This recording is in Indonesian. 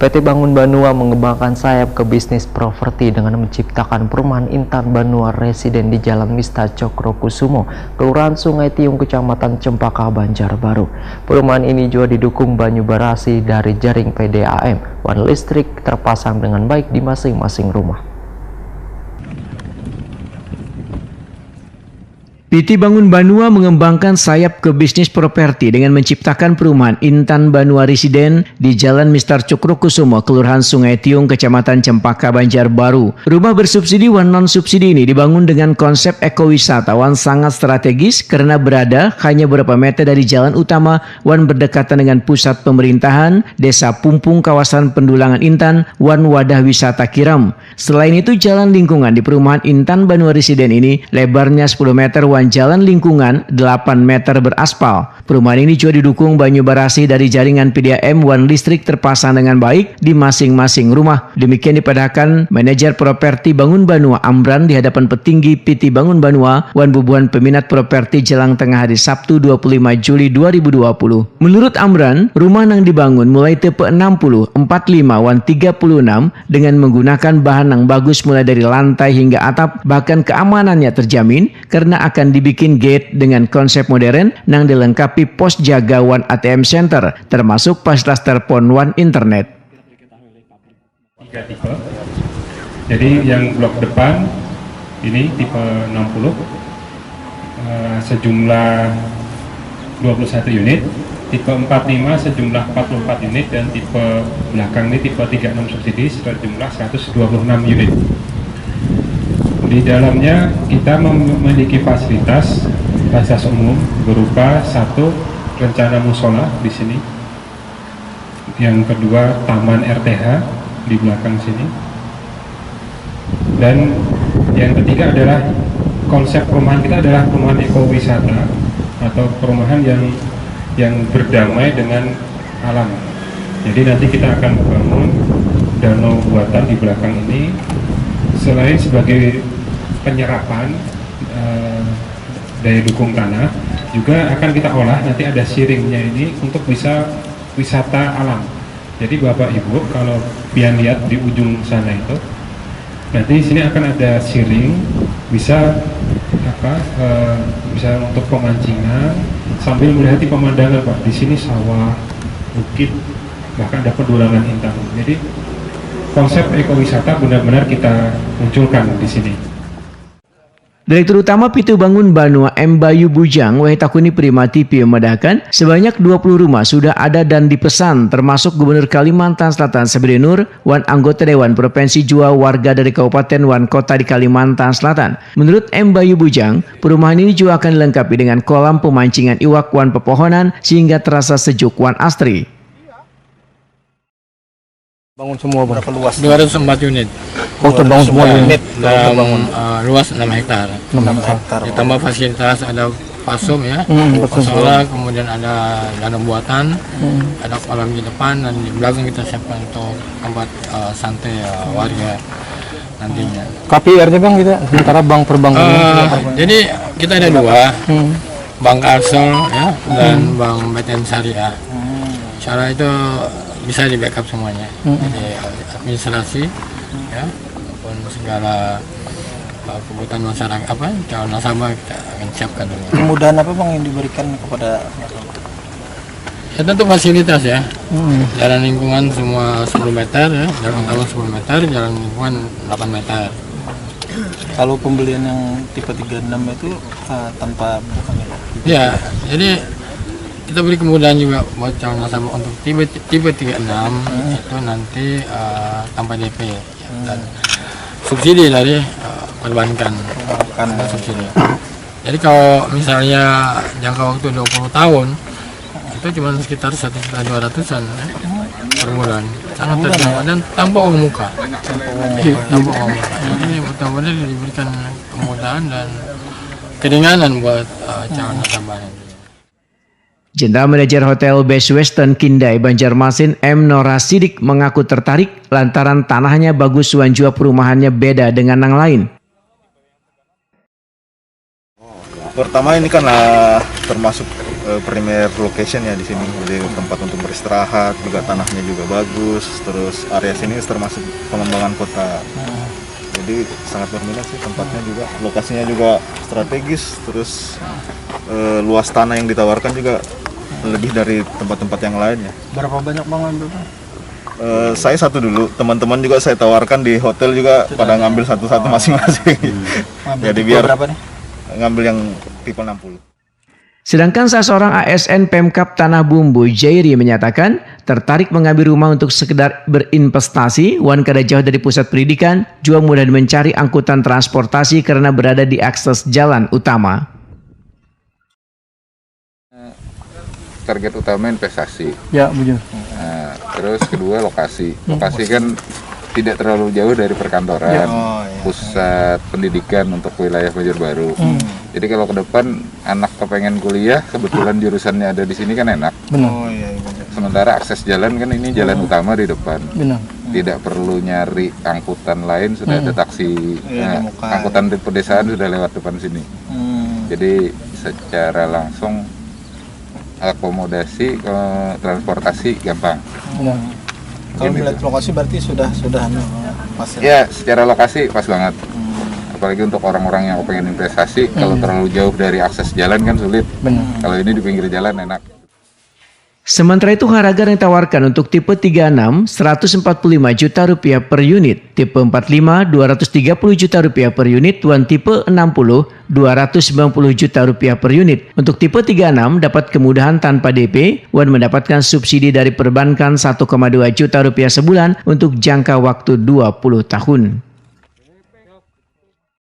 PT Bangun Banua mengembangkan sayap ke bisnis properti dengan menciptakan perumahan Intan Banua Residen di Jalan Mista Cokrokusumo, Kelurahan Sungai Tiung, Kecamatan Cempaka, Banjarbaru. Perumahan ini juga didukung banyu barasi dari jaring PDAM. Wan listrik terpasang dengan baik di masing-masing rumah. PT Bangun Banua mengembangkan sayap ke bisnis properti dengan menciptakan perumahan Intan Banua Residen di Jalan Mista Cokrokusumo, Kelurahan Sungai Tiung, Kecamatan Cempaka, Banjarbaru. Rumah bersubsidi wan non-subsidi ini dibangun dengan konsep ekowisata wan sangat strategis karena berada hanya beberapa meter dari jalan utama wan berdekatan dengan pusat pemerintahan, desa Pumpung, kawasan Pendulangan Intan, wan wadah wisata Kiram. Selain itu, jalan lingkungan di perumahan Intan Banua Residen ini lebarnya 10 meter wan jalan lingkungan 8 meter beraspal. Perumahan ini juga didukung banyu barasi dari jaringan PDAM wan listrik terpasang dengan baik di masing-masing rumah. Demikian dipadahkan manajer properti Bangun Banua Amran di hadapan petinggi PT Bangun Banua wan bubuhan peminat properti jelang tengah hari Sabtu 25 Juli 2020. Menurut Amran, rumah yang dibangun mulai tipe 60, 45 wan 36 dengan menggunakan bahan yang bagus mulai dari lantai hingga atap, bahkan keamanannya terjamin karena akan dibikin gate dengan konsep modern yang dilengkapi pos jaga wan ATM center termasuk fasilitas telepon wan internet. 3 tipe. Jadi yang blok depan ini tipe 60 sejumlah 21 unit, tipe 45 sejumlah 44 unit, dan tipe belakang ini tipe 36 subsidi sejumlah 126 unit. Di dalamnya kita memiliki fasilitas umum berupa satu rencana musola di sini, yang kedua taman RTH di belakang sini, dan yang ketiga adalah konsep perumahan kita adalah perumahan ekowisata atau perumahan yang berdamai dengan alam. Jadi nanti kita akan membangun danau buatan di belakang ini. Selain sebagai penyerapan daya dukung tanah, juga akan kita olah, nanti ada siringnya ini untuk bisa wisata alam. Jadi Bapak Ibu kalau pian lihat di ujung sana itu, nanti di sini akan ada siring, bisa bisa untuk pemancingan sambil melihat pemandangan, Pak. Di sini sawah, bukit, bahkan ada Pendulangan Intan. Jadi konsep ekowisata benar-benar kita munculkan di sini. Direktur Utama PT Bangun Banua M. Bayu Bujang Wahitakuni Prima TV memedahkan sebanyak 20 rumah sudah ada dan dipesan, termasuk Gubernur Kalimantan Selatan Sabri Nur wan anggota Dewan Provinsi Jua warga dari Kabupaten wan kota di Kalimantan Selatan. Menurut M. Bayu Bujang, perumahan ini juga akan dilengkapi dengan kolam pemancingan iwak wan pepohonan sehingga terasa sejuk wan asri. Bangun semua berapa luas? 204 unit. Oh, terbangun semua unit. Dalam luas 6 hektar. 6 hektar. Ditambah fasilitas ada pasum ya, solar, kemudian ada danau buatan, ada kolam di depan, dan di belakang kita siapkan untuk tempat santai warga nantinya. KPR-nya Bang kita sementara bank perbankannya. Jadi kita ada dua, Bank Arsol ya dan Bank BTN Syariah. Cara itu bisa di backup semuanya, jadi administrasi ya maupun segala kebutuhan masyarakat calon nasabah kita akan siapkan dulu. Kemudahan apa Bang yang diberikan kepada Ya tentu fasilitas ya, jalan lingkungan semua 10 meter ya, jalan utama 10 meter, jalan lingkungan 8 meter. kalau pembelian yang tipe 36 itu tanpa bukan Ya, jadi kita beri kemudahan juga buat calon nasabah untuk tipe 36 itu nanti tanpa DP ya, dan subsidi dari perbankan subsidi. Jadi kalau misalnya jangka waktu 20 tahun itu cuma sekitar 1.200.000-an per bulan, sangat terjangkau dan tanpa uang muka. Tanpa uang muka. Jadi betul-betul diberikan kemudahan dan keringanan buat calon nasabah. Jenderal Manajer Hotel Best Western Kindai Banjarmasin M. Nora Sidik mengaku tertarik lantaran tanahnya bagus wan jua perumahannya beda dengan yang lain. Pertama ini kan termasuk premier location ya di sini. Jadi tempat untuk beristirahat, juga tanahnya juga bagus. Terus area sini termasuk pengembangan kota. Jadi sangat berminat sih tempatnya juga. Lokasinya juga strategis. Terus luas tanah yang ditawarkan juga lebih dari tempat-tempat yang lainnya. Berapa banyak Bang ambil? Saya satu dulu, teman-teman juga saya tawarkan di hotel juga pada ngambil satu-satu masing-masing. Jadi biar berapa nih? ngambil yang tipe 60. Sedangkan salah seorang ASN Pemkab Tanah Bumbu, Jairi, menyatakan tertarik mengambil rumah untuk sekedar berinvestasi. Wan kada jauh dari pusat pendidikan, juga mudah mencari angkutan transportasi karena berada di akses jalan utama. Target utama investasi. Ya, betul. Nah, terus kedua lokasi. Lokasi kan tidak terlalu jauh dari perkantoran, pusat pendidikan untuk wilayah Banjarbaru. Jadi kalau ke depan anak kepengen kuliah, kebetulan jurusannya ada di sini kan enak. Benar. Sementara akses jalan kan ini jalan utama di depan. Benar. Tidak perlu nyari angkutan lain, sudah ada taksi. Angkutan di pedesaan sudah lewat depan sini. Jadi secara langsung akomodasi ke transportasi gampang. Benar. Kalau melihat lokasi berarti sudah pas. Ya, secara lokasi pas banget. Apalagi untuk orang-orang yang pengen investasi, kalau terlalu jauh dari akses jalan kan sulit. Benar. Kalau ini di pinggir jalan enak. Sementara itu harga yang ditawarkan untuk tipe 36 145 juta rupiah per unit, tipe 45 230 juta rupiah per unit, dan tipe 60 290 juta rupiah per unit. Untuk tipe 36 dapat kemudahan tanpa DP, Wan mendapatkan subsidi dari perbankan 1,2 juta rupiah sebulan untuk jangka waktu 20 tahun.